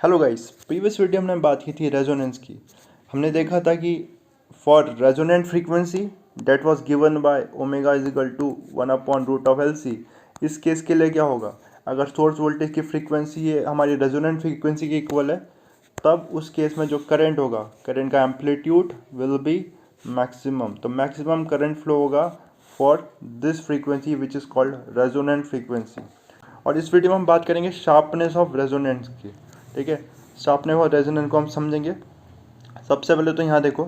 Hello guys, previous video हमने बात की थी रेजोनेंस की। हमने देखा था कि for resonant frequency that was given by omega is equal to 1/√LC। इस केस के लिए क्या होगा, अगर सोर्स वोल्टेज की फ्रीक्वेंसी ये हमारी रेजोनेंट फ्रीक्वेंसी के इक्वल है, तब उस केस में जो करंट होगा, करंट का एम्पलीट्यूड विल बी मैक्सिमम। तो मैक्सिमम करंट फ्लो होगा for this frequency which is called resonant frequency. और इस वीडियो में हम बात करेंगे शार्पनेस ऑफ रेजोनेंस की। ठीक है, शार्पनेस और रेजोनेंस को हम समझेंगे। सबसे पहले तो यहाँ देखो,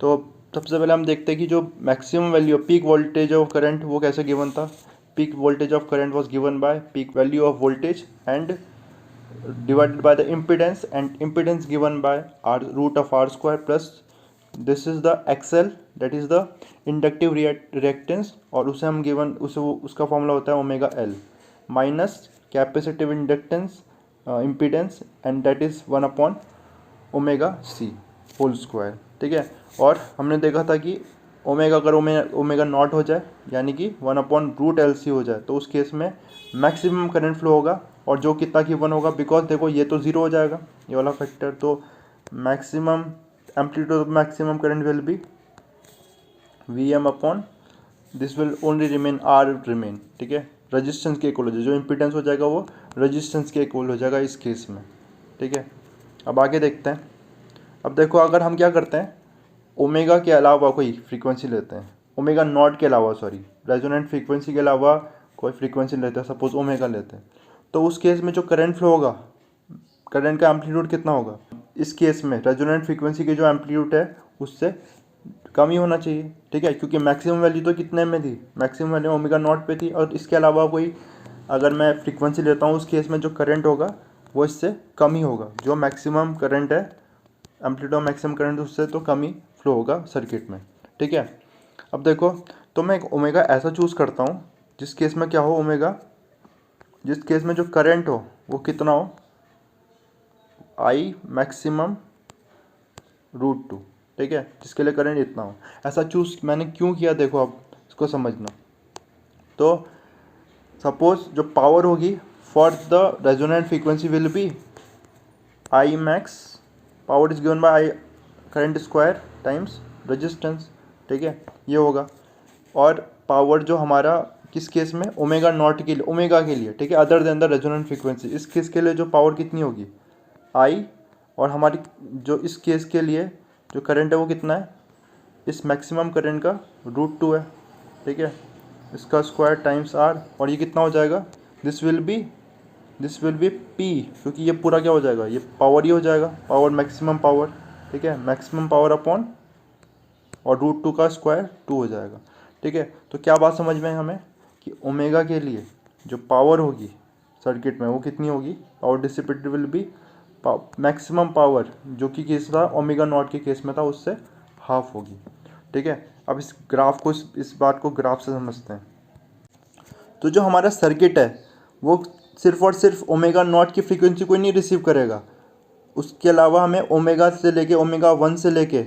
तो सबसे पहले हम देखते हैं कि जो maximum value peak voltage of current वो कैसे गिवन था। Peak voltage of current was given bye peak value of voltage and divided by the impedance, and impedance given by r root of r square plus this is the XL, that is the inductive reactance, और उसे हम given उसका formula होता है omega L minus capacitive inductance impedance and that is 1/ओमेगा c whole square. ठीक है, और हमने देखा था कि ओमेगा अगर ओमेगा नॉट हो जाए यानी कि 1/√LC हो जाए, तो उस केस में मैक्सिमम करंट फ्लो होगा, और जो कितना गिवन होगा, बिकॉज देखो ये तो ज़ीरो हो जाएगा ये वाला फैक्टर, तो maximum amplitude of maximum current will be Vm upon this will only remain R remain. ठीक है, रजिस्टेंस के इक्वल हो जाएगा, जो इम्पीडेंस हो जाएगा वो रजिस्टेंस के इक्वल हो जाएगा इस केस में। ठीक है, अब आगे देखते हैं। अब देखो, अगर हम क्या करते हैं, ओमेगा के अलावा कोई फ्रीक्वेंसी लेते हैं, ओमेगा नॉट के अलावा, सॉरी रेजोनेंट फ्रीक्वेंसी के अलावा कोई फ्रीक्वेंसी लेते हैं, सपोज ओमेगा लेते हैं, तो उस केस में जो करंट फ्लो होगा, करंट का एम्पलीट्यूड कितना होगा, इस केस में रेजोनेंट फ्रीक्वेंसी के जो एम्पलीट्यूड है उससे कम ही होना चाहिए। ठीक है, क्योंकि मैक्सिमम वैल्यू तो कितने में थी, मैक्सिमम वैल्यू ओमेगा नॉट पे थी, और इसके अलावा कोई अगर मैं फ्रीक्वेंसी लेता हूँ, उस केस में जो करंट होगा वो इससे कम ही होगा। जो मैक्सिमम करंट है, एम्पलीट्यूड ऑफ मैक्सिमम करंट, उससे तो कम ही फ्लो होगा सर्किट में। ठीक है, अब देखो, तो मैं एक ओमेगा ऐसा चूज़ करता हूँ जिस केस में क्या हो, ओमेगा जिस केस में जो करंट हो वो कितना हो, आई मैक्सिमम √2। ठीक है, जिसके लिए करंट इतना हो, ऐसा चूज़ मैंने क्यों किया, देखो अब इसको समझना। तो सपोज जो पावर होगी for the resonant frequency will be I max, power is given by I current square times resistance. ठीक है, ये होगा। और पावर जो हमारा किस केस में, ओमेगा नॉट के लिए, ओमेगा के लिए, ठीक है, other than the resonant frequency, इस केस के लिए जो पावर कितनी होगी, आई, और हमारी जो इस केस के लिए जो करंट है वो कितना है, इस मैक्सिमम करंट का √2 है। ठीक है, इसका स्क्वायर टाइम्स आर, और ये कितना हो जाएगा, दिस विल बी पी, क्योंकि ये पूरा क्या हो जाएगा, ये पावर ही हो जाएगा, पावर मैक्सिमम पावर। ठीक है, मैक्सिमम पावर अपॉन और √2 का स्क्वायर 2 हो जाएगा। ठीक है, तो क्या बात समझ में है हमें कि ओमेगा के लिए जो पावर होगी सर्किट में वो कितनी होगी, power dissipated will be maximum power, जो कि केस था ओमेगा नॉट के केस में था, उससे हाफ होगी। ठीक है, अब इस ग्राफ को, इस बात को ग्राफ से समझते हैं। तो जो हमारा सर्किट है वो सिर्फ और सिर्फ ओमेगा नॉट की फ्रीक्वेंसी को ही नहीं रिसीव करेगा, उसके अलावा हमें ओमेगा से लेके ओमेगा 1 से लेके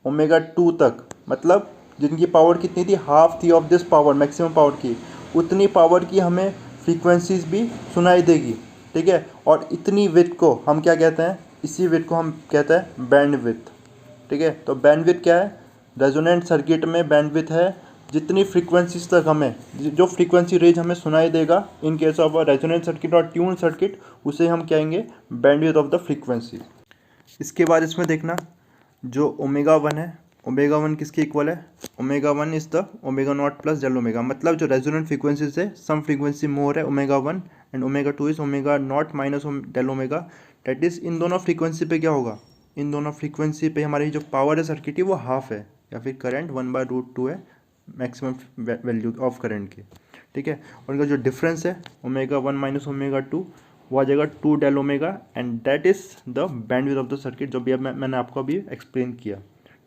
ओमेगा 2 तक, मतलब जिनकी पावर कितनी थी, हाफ थी of this power, maximum power की, उतनी पावर की हमें फ्रीक्वेंसीज भी सुनाई देगी। ठीक है, और इतनी विड्थ को हम क्या कहते हैं, इसी विड्थ को हम कहते हैं बैंडविड्थ। ठीक है, तो बैंडविड्थ क्या है, रेजोनेंट सर्किट में बैंडविड्थ है जितनी फ्रीक्वेंसीज तक हमें, जो फ्रीक्वेंसी रेंज हमें सुनाई देगा in case of resonant circuit और ट्यून सर्किट, उसे हम कहेंगे बैंडविड्थ ऑफ द फ्रीक्वेंसी। इसके बाद इसमें देखना, जो ओमेगा 1 है, ओमेगा 1 किसके इक्वल है, omega 1 is the omega naught plus del omega, मतलब जो रेजोनेंट फ्रीक्वेंसी से सम फ्रीक्वेंसी मोर है omega 1, and omega 2 is omega naught minus del omega. That is in दोनों फ्रीक्वेंसी पे क्या होगा, इन दोनों फ्रीक्वेंसी पे हमारी जो पावर है सर्किट की वो हाफ है, या फिर करंट 1/√2 है मैक्सिमम वैल्यू ऑफ करंट की। ठीक है, और इनका जो डिफरेंस है ओमेगा 1 माइनस ओमेगा 2, वो आ जाएगा 2 del omega, and that is the bandwidth of the circuit, जो भी अब मैंने आपको अभी एक्सप्लेन किया।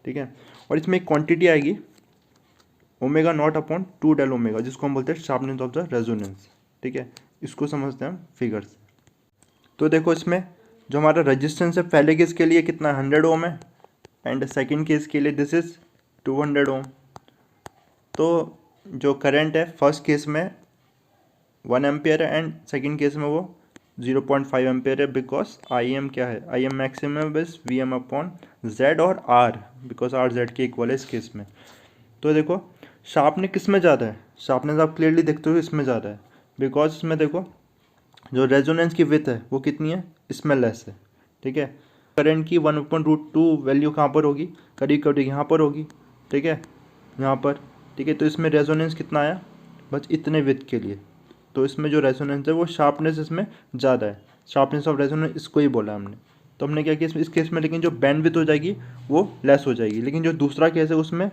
ठीक है, और इसमें एक क्वांटिटी आएगी omega naught upon 2 del omega, जिसको हम बोलते हैं शार्पनेस ऑफ द रेजोनेंस। ठीक है, इसको समझते हैं हम फिगर से। तो देखो, इसमें जो हमारा रेजिस्टेंस है पहले केस के लिए कितना 100 ओम है, एंड सेकेंड केस के लिए दिस इज 200 ओम। तो जो करंट है फर्स्ट केस में 1 एम्पियर है, एंड सेकेंड केस में वो 0.5 एम्पेयर है, बिकॉज आई एम क्या है, I M maximum is V M upon Z और आर, बिकॉज आर जेड के इक्वल है इस केस में। तो देखो शार्पनेस किस में ज़्यादा है, शार्पनेस आप क्लियरली देखते हो इसमें ज़्यादा है, बिकॉज इसमें देखो जो रेजोनेंस की विथ है वो कितनी है, इसमें लेस है। ठीक है, करंट की 1/√2 वैल्यू कहाँ पर होगी, करीब करीब यहाँ पर होगी। ठीक है, यहाँ पर। ठीक है, तो इसमें रेजोनेंस कितना आया, बस इतने विथ के लिए। तो इसमें जो रेजोनेंस है वो शार्पनेस इसमें ज़्यादा है, शार्पनेस ऑफ रेजोनेंस इसको ही बोला हमने। तो हमने क्या किया इस केस में, लेकिन जो बैंडविड्थ हो जाएगी वो लेस हो जाएगी, लेकिन जो दूसरा केस है उसमें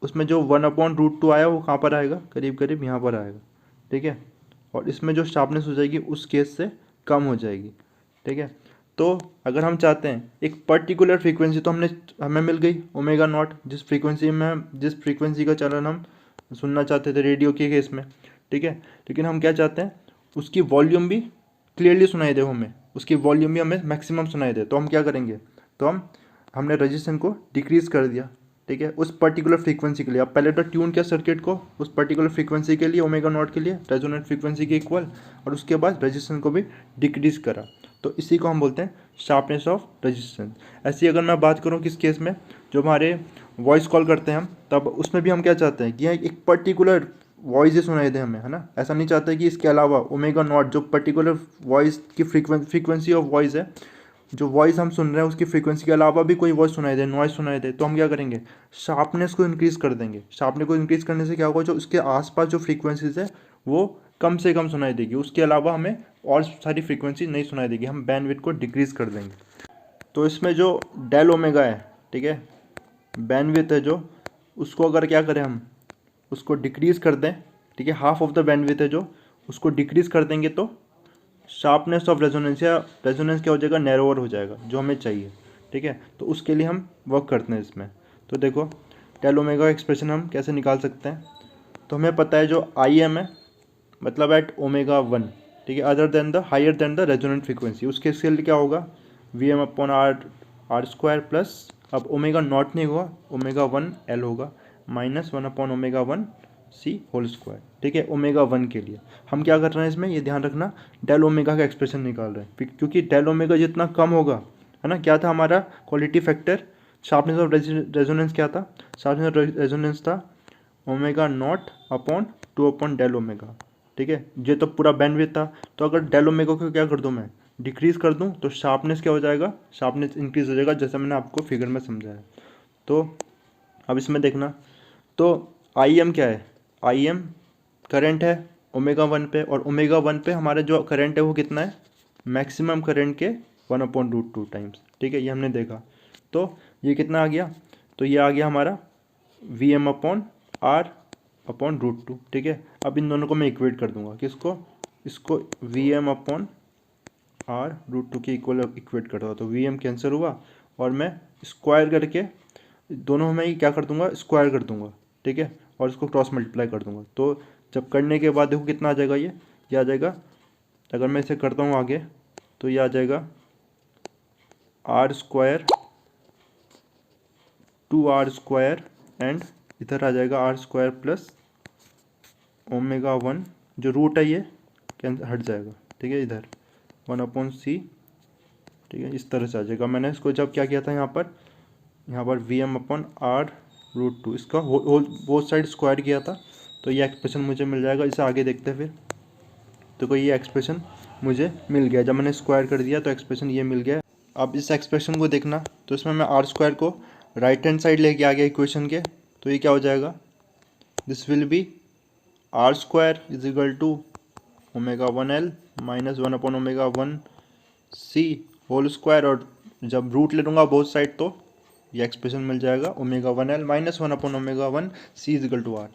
उसमें जो 1/√2 आया वो कहाँ पर आएगा, करीब करीब यहाँ पर आएगा। ठीक है, और इसमें जो शार्पनेस हो जाएगी उस केस से कम हो जाएगी। ठीक है, तो अगर हम चाहते हैं एक पर्टिकुलर फ्रीक्वेंसी, तो हमें मिल गई ओमेगा नॉट, जिस फ्रीक्वेंसी का चलन हम सुनना चाहते थे रेडियो के केस में। ठीक है, लेकिन हम क्या चाहते हैं, उसकी वॉल्यूम भी क्लियरली सुनाई दे हमें, उसकी वॉल्यूम भी हमें मैक्सिमम सुनाई दे। तो हम क्या करेंगे, तो हमने रजिस्टेंस को डिक्रीज कर दिया। ठीक है, उस पर्टिकुलर फ्रीक्वेंसी के लिए अब पहले तो ट्यून किया सर्किट को उस पर्टिकुलर फ्रीक्वेंसी के लिए, ओमेगा नॉट के लिए, रेजोनेंट फ्रीक्वेंसी के इक्वल, और उसके बाद रजिस्टेंस को भी डिक्रीज करा। तो इसी को हम बोलते हैं शार्पनेस ऑफ रजिस्टेंस। ऐसी अगर मैं बात करूँ किस केस में, जो हमारे वॉइस कॉल करते हैं हम, तब उसमें भी हम क्या चाहते हैं कि एक पर्टिकुलर वॉइस ही सुनाई दे हमें, है ना। ऐसा नहीं चाहते कि इसके अलावा ओमेगा नॉट जो पर्टिकुलर वॉइस की फ्रीक्वेंसी ऑफ वॉइस है, जो वॉइस हम सुन रहे हैं उसकी फ्रीक्वेंसी के अलावा भी कोई वॉइस सुनाई दे, नॉइस सुनाई दे, तो हम क्या करेंगे, शार्पनेस को इंक्रीज़ कर देंगे। शार्पनेस को इंक्रीज़ करने से क्या होगा, जो उसके आसपास जो फ्रीक्वेंसीज है वो कम से कम सुनाई देगी, उसके अलावा हमें और सारी फ्रीक्वेंसी नहीं सुनाई देगी, हम बैंडविड्थ को डिक्रीज़ कर देंगे। तो इसमें जो डेल ओमेगा है, ठीक है, बैंडविड्थ है जो, उसको अगर क्या करें हम, उसको डिक्रीज़ कर दें। ठीक है, हाफ ऑफ द बैंडविड्थ है जो, उसको डिक्रीज़ कर देंगे तो शार्पनेस ऑफ रेजोनेंस या रेजोनेंस क्या हो जाएगा, नैरोअर हो जाएगा, जो हमें चाहिए। ठीक है, तो उसके लिए हम वर्क करते हैं इसमें। तो देखो डेल ओमेगा एक्सप्रेशन हम कैसे निकाल सकते हैं, तो हमें पता है जो आई एम है मतलब एट ओमेगा 1, ठीक है, other than the higher than the resonant frequency, उसके लिए क्या होगा, V M upon R square plus, अब ओमेगा नॉट नहीं होगा, ओमेगा 1 एल होगा, माइनस 1/ओमेगा 1 सी होल स्क्वायर। ठीक है, ओमेगा 1 के लिए हम क्या कर रहे हैं इसमें, ये ध्यान रखना, डेल ओमेगा का एक्सप्रेशन निकाल रहे हैं, क्योंकि डेल ओमेगा जितना कम होगा, है ना, क्या था हमारा quality factor, sharpness of resonance क्या था, शार्पनेस ऑफ रेजोनेंस था ओमेगा नॉट अपॉन 2/डेल ओमेगा। ठीक है, ये तो पूरा बैंडविड्थ था, तो अगर डेल ओमेगा को क्या कर दूँ मैं, डिक्रीज़ कर दूँ, तो शार्पनेस क्या हो जाएगा, शार्पनेस इंक्रीज हो जाएगा, जैसा मैंने आपको फिगर में समझाया। तो अब इसमें देखना, तो आई एम क्या है, आई एम करंट है ओमेगा 1 पे, और ओमेगा 1 पे हमारा जो करंट है वो कितना है, मैक्सिमम करंट के 1/√2 टाइम्स। ठीक है, ये हमने देखा, तो ये कितना आ गया, तो ये आ गया हमारा V M upon R upon √2। ठीक है, अब इन दोनों को मैं इक्वेट कर दूंगा, किसको, इसको वी एम अपॉन आर √2 के इक्वल इक्वेट करता हूँ, तो वी एम कैंसिल हुआ, और मैं स्क्वायर करके दोनों में ही क्या कर दूंगा, स्क्वायर कर दूंगा। ठीक है, और इसको क्रॉस मल्टीप्लाई कर दूंगा, तो जब करने के बाद देखो कितना आ जाएगा, ये आ जाएगा, अगर मैं इसे करता हूँ आगे, तो ये आ जाएगा आर स्क्वायर 2r² एंड इधर आ जाएगा आर स्क्वायर प्लस ओमेगा 1, जो रूट है ये कैंसिल हट जाएगा। ठीक है, इधर 1/c। ठीक है, इस तरह से आ जाएगा। मैंने इसको जब क्या किया था यहाँ पर वी एम अपॉन आर √2 इसका होल बोथ साइड स्क्वायर किया था, तो ये एक्सप्रेशन मुझे मिल जाएगा। इसे आगे देखते हैं फिर, तो कोई ये एक्सप्रेशन मुझे मिल गया, जब मैंने स्क्वायर कर दिया तो एक्सप्रेशन ये मिल गया। अब इस एक्सप्रेशन को देखना, तो इसमें मैं आर स्क्वायर को राइट हैंड साइड लेके आ गया इक्वेशन के, तो ये क्या हो जाएगा, this will be R square is equal to omega 1l minus 1/ओमेगा 1c होल स्क्वायर, और जब रूट ले लूँगा बोथ साइड तो ये एक्सप्रेशन मिल जाएगा ओमेगा 1l माइनस 1/ओमेगा 1c is equal to R.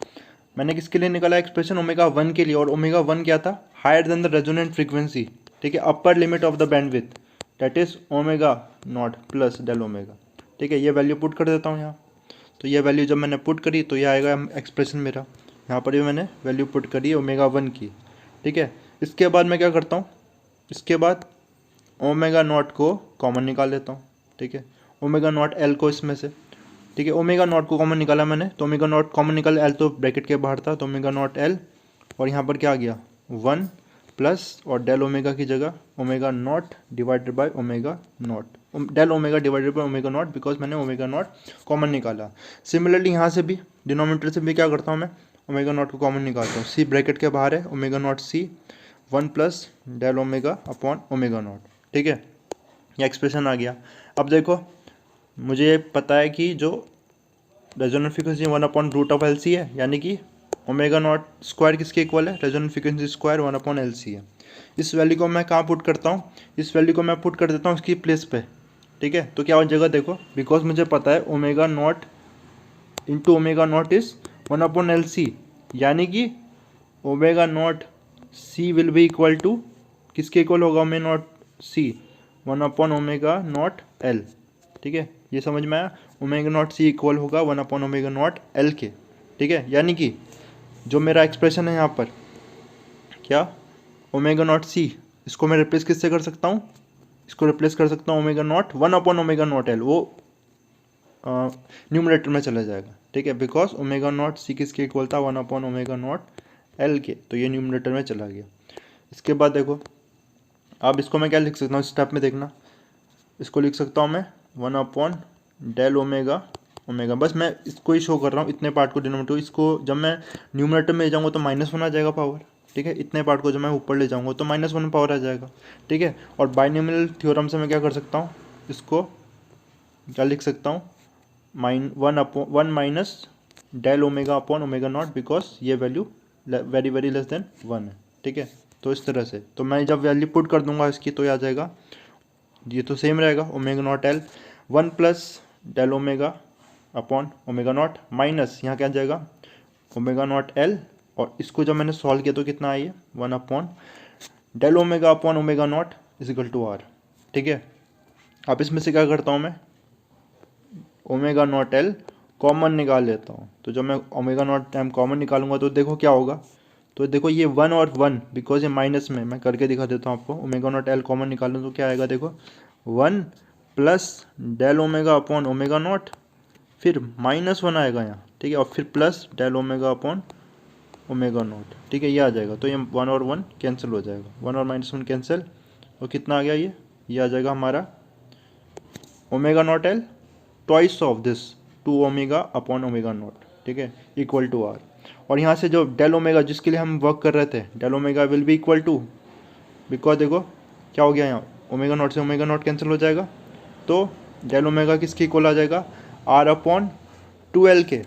मैंने किसके लिए निकाला एक्सप्रेशन, ओमेगा 1 के लिए, और ओमेगा 1 क्या था, higher than the resonant frequency. ठीक है, upper limit of the bandwidth that is omega naught plus del omega. ठीक है, ये वैल्यू पुट कर देता हूँ यहाँ, तो ये वैल्यू जब मैंने पुट करी तो ये आएगा एक्सप्रेशन मेरा, यहाँ पर भी मैंने वैल्यू पुट करी ओमेगा 1 की। ठीक है, इसके बाद मैं क्या करता हूँ, इसके बाद ओमेगा नॉट को कॉमन निकाल लेता हूँ। ठीक है, ओमेगा नॉट एल को इसमें से, ठीक है, ओमेगा नॉट को कॉमन निकाला मैंने, तो ओमेगा नॉट कॉमन निकाल, एल तो ब्रैकेट के बाहर था, तो ओमेगा नॉट एल, और यहाँ पर क्या आ गया 1 प्लस और डेल ओमेगा की जगह omega naught divided by omega naught, del omega divided by omega naught, because मैंने ओमेगा नॉट कॉमन निकाला। सिमिलरली यहाँ से भी डिनोमिनेटर से भी क्या करता हूँ मैं, ओमेगा नॉट को कॉमन निकालता हूँ। सी ब्रैकेट के बाहर है omega naught C 1 plus del omega upon omega naught, ठीक है, ये एक्सप्रेशन आ गया। अब देखो मुझे पता है कि जो resonant frequency 1 upon root of L C है, यानी कि ओमेगा नॉट स्क्वायर किसके इक्वल है, resonant frequency square 1 upon L C है। इस वैल्यू को मैं कहाँ पुट करता हूँ, इस वैल्यू को मैं पुट कर देता हूँ उसकी प्लेस पे, ठीक है। तो क्या हो जाएगा देखो, बिकॉज मुझे पता है omega naught into omega naught is 1 upon L C, यानी कि omega naught C will be equal to किसके इक्वल होगा, omega naught C 1 upon omega naught L, ठीक है, ये समझ में आया। ओमेगा नॉट सी इक्वल होगा 1 अपॉन ओमेगा नॉट एल के, ठीक है, यानी कि जो मेरा एक्सप्रेशन है यहाँ पर क्या, ओमेगा नॉट सी, इसको मैं रिप्लेस किससे कर सकता हूँ, इसको रिप्लेस कर सकता हूँ omega naught 1 upon omega naught L, वो न्यूमरेटर में चला जाएगा, ठीक है, बिकॉज ओमेगा नॉट सी किसके इक्वल था 1 अपॉन ओमेगा नॉट एल के, तो ये न्यूमरेटर में चला गया। इसके बाद देखो अब इसको मैं क्या लिख सकता हूँ, स्टेप में देखना, इसको लिख सकता हूँ मैं 1 अपॉन डेल ओमेगा ओमेगा, बस मैं इसको ही शो कर रहा हूँ, इतने पार्ट को डिनोमिनेटर, इसको जब मैं न्यूमरेटर में ले जाऊँगा तो -1 आ जाएगा पावर, ठीक है, इतने पार्ट को जब मैं ऊपर ले जाऊँगा तो -1 पावर आ जाएगा, ठीक है। और बाइनोमियल थ्योरम से मैं क्या कर सकता हूँ, इसको क्या लिख सकता हूँ, 1 minus del omega upon omega naught, because ये value very very less than 1 है, ठीक है। तो इस तरह से तो मैं जब वैल्यू पुट कर दूंगा इसकी तो ये आ जाएगा, ये तो सेम रहेगा omega naught L 1 plus del omega upon omega naught minus यहाँ क्या आ जाएगा ओमेगा नॉट एल, और इसको जब मैंने सॉल्व किया तो कितना आई है 1 upon del omega upon omega naught is equal to R, ठीक है। अब इसमें से क्या करता हूँ मैं, ओमेगा नॉट एल कॉमन निकाल लेता हूँ, तो जब मैं ओमेगा नॉट टाइम कॉमन निकालूंगा तो देखो क्या होगा, तो देखो ये 1 और 1 बिकॉज ये माइनस में, मैं करके दिखा देता हूँ आपको, ओमेगा नॉट एल कॉमन निकालूँ तो क्या आएगा देखो 1 plus del omega upon omega naught, फिर -1 आएगा यहाँ, ठीक है, और फिर plus del omega upon omega naught, ठीक है, ये आ जाएगा। तो ये 1 और 1 कैंसिल हो जाएगा, 1 और -1 कैंसिल, और कितना आ गया ये आ जाएगा हमारा omega naught L twice of this 2 omega upon omega naught, ठीक है, इक्वल टू आर। और यहाँ से जो डेल ओमेगा जिसके लिए हम वर्क कर रहे थे, del omega will be equal to, because देखो क्या हो गया यहाँ, ओमेगा नॉट से ओमेगा नॉट कैंसिल हो जाएगा, तो डेल ओमेगा किसके इक्वल आ जाएगा आर अपॉन 2L के।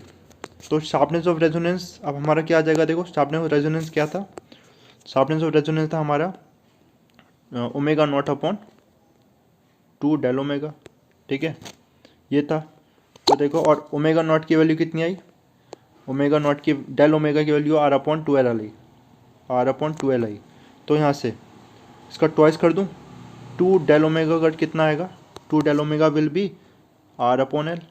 तो शार्पनेस ऑफ रेजोनेंस अब हमारा क्या आ जाएगा, देखो शार्पनेस ऑफ रेजोनेंस क्या था, शार्पनेस ऑफ रेजोनेंस था हमारा omega naught upon 2 del omega, ठीक है, ये था। तो देखो और ओमेगा नॉट की वैल्यू कितनी आई, ओमेगा नॉट की डेल ओमेगा की वैल्यू आर अपॉन 2L आई, आर अपॉन 2L आई। तो यहाँ से इसका ट्वाइस कर दूँ, 2 डेल ओमेगा का कितना आएगा, 2 del omega will be R upon L,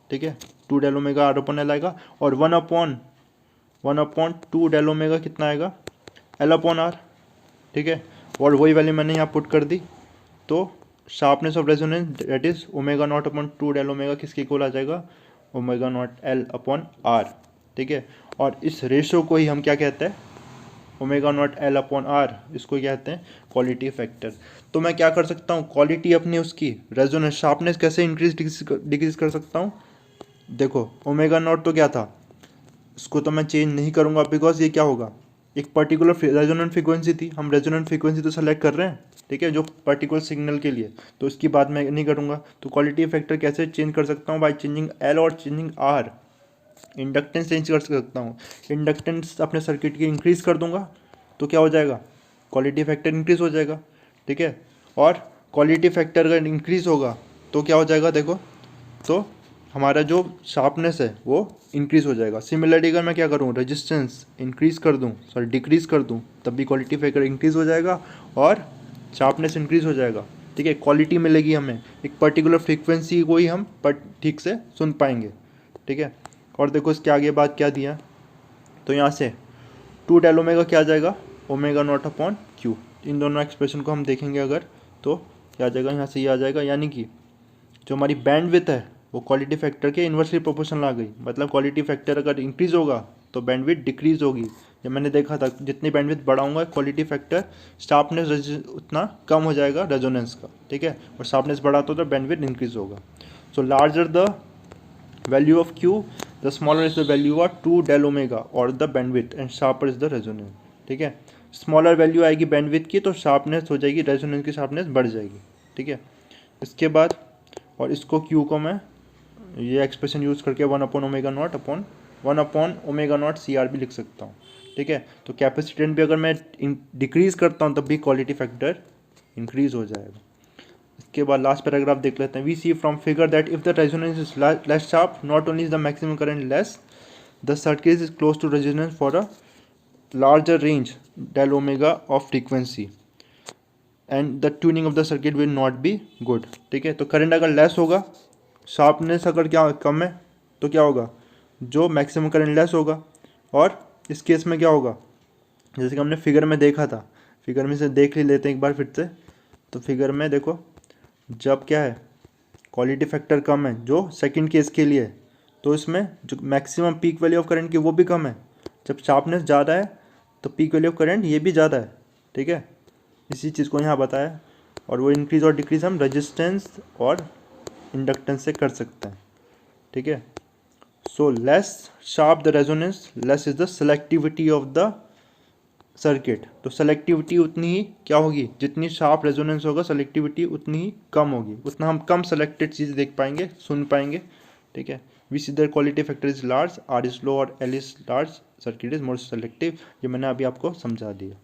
ठीक है, 2 del omega R upon L आएगा, और 1 अपॉन 2 डेल ओमेगा कितना आएगा एल अपॉन आर, ठीक है, और वही वैल्यू मैंने यहाँ पुट कर दी। तो sharpness of resonance that is omega naught upon 2 del omega किसके इक्वल आ जाएगा omega naught L upon R, ठीक है। और इस रेशो को ही हम क्या कहते हैं, omega naught L upon R, इसको कहते हैं क्वालिटी फैक्टर। तो मैं क्या कर सकता हूँ, क्वालिटी अपनी उसकी रेजोनेंस शार्पनेस कैसे इंक्रीज डिक्रीज कर सकता हूँ, देखो ओमेगा नॉट तो क्या था, इसको तो मैं चेंज नहीं करूँगा, बिकॉज ये क्या होगा, एक पर्टिकुलर रेजोनेंट फ्रीक्वेंसी थी, हम रेजोनेंट फ्रीक्वेंसी तो सेलेक्ट कर रहे हैं, ठीक है, जो पर्टिकुलर सिग्नल के लिए, तो इसकी बात मैं नहीं करूँगा। तो क्वालिटी फैक्टर कैसे चेंज कर सकता हूँ, बाय चेंजिंग एल और चेंजिंग आर, इंडक्टेंस चेंज कर सकता हूँ, इंडक्टेंस अपने सर्किट की इंक्रीज़ कर दूंगा तो क्या हो जाएगा, क्वालिटी फैक्टर इंक्रीज़ हो जाएगा, ठीक है। और क्वालिटी फैक्टर अगर इंक्रीज़ होगा तो क्या हो जाएगा, देखो तो हमारा जो शार्पनेस है वो इंक्रीज़ हो जाएगा। सिमिलरली अगर मैं क्या करूँ, रेजिस्टेंस इंक्रीज़ कर दूँ, सॉरी डिक्रीज़ कर दूँ, तब भी क्वालिटी फैक्टर इंक्रीज़ हो जाएगा और शार्पनेस इंक्रीज़ हो जाएगा, ठीक है, क्वालिटी मिलेगी हमें, एक पर्टिकुलर फ्रीक्वेंसी को ही हम ठीक से सुन पाएंगे, ठीक है। और देखो इसके आगे बात क्या दिया, तो यहाँ से 2 डेल ओमेगा क्या आ जाएगा ओमेगा नॉट अपॉन क्यू, इन दोनों एक्सप्रेशन को हम देखेंगे अगर तो क्या आ जाएगा, यहाँ से ये आ जाएगा, यानी कि जो हमारी बैंडविड्थ है वो क्वालिटी फैक्टर के इन्वर्सली प्रोपोर्शनल आ गई, मतलब क्वालिटी फैक्टर अगर इंक्रीज़ होगा तो बैंडविड्थ डिक्रीज होगी। जब मैंने देखा था जितनी बैंडविड्थ बढ़ाऊंगा क्वालिटी फैक्टर शार्पनेस उतना कम हो जाएगा रेजोनेंस का, ठीक है, और शार्पनेस बढ़ाता तो बैंडविड्थ इंक्रीज होगा। So larger the value of Q, the smaller is the value of 2 del omega or the bandwidth and sharper is the resonance, ठीक है। स्मॉलर वैल्यू आएगी बैंडविड्थ की तो शार्पनेस हो जाएगी, रेजोनेंस की शार्पनेस बढ़ जाएगी, ठीक है। इसके बाद और इसको Q को मैं ये एक्सप्रेशन यूज़ करके 1/ओमेगा नॉट CR भी लिख सकता हूँ, ठीक है। तो कैपेसिटेंस भी अगर मैं डिक्रीज़ करता हूँ तब भी क्वालिटी फैक्टर इंक्रीज हो जाएगा। इसके बाद लास्ट पैराग्राफ देख लेते हैं। We see from figure that if the resonance is less sharp not only is the maximum current less, the circuit is close to resonance for a larger range del omega of frequency and the tuning of the circuit will not be good, ठीक है। तो current अगर less होगा, sharpness अगर क्या कम है तो क्या होगा, जो मैक्सिमम करंट लेस होगा। और इस केस में क्या होगा, जैसे कि हमने फिगर में देखा था, फिगर में से देख ही लेते हैं एक बार फिर से। तो फिगर में देखो जब क्या है क्वालिटी फैक्टर कम है जो सेकंड केस के लिए है, तो इसमें जो maximum peak value of current की वो भी कम है। जब शार्पनेस ज़्यादा है तो पीक वैल्यू ऑफ करंट ये भी ज़्यादा है, ठीक है। इसी चीज़ को यहाँ बताया और वो इंक्रीज़ और डिक्रीज़ हम रेजिस्टेंस और इंडक्टेंस से कर सकते हैं, ठीक है। So less sharp the resonance less is the selectivity of the circuit. तो सेलेक्टिविटी उतनी ही क्या होगी, जितनी शार्प रेजोनेंस होगा सेलेक्टिविटी उतनी ही कम होगी, उतना हम कम सेलेक्टेड चीज़ देख पाएंगे, सुन पाएंगे, ठीक है। We see the quality factor is large, R is low और L is large, circuit is more selective. ये मैंने अभी आपको समझा दिया।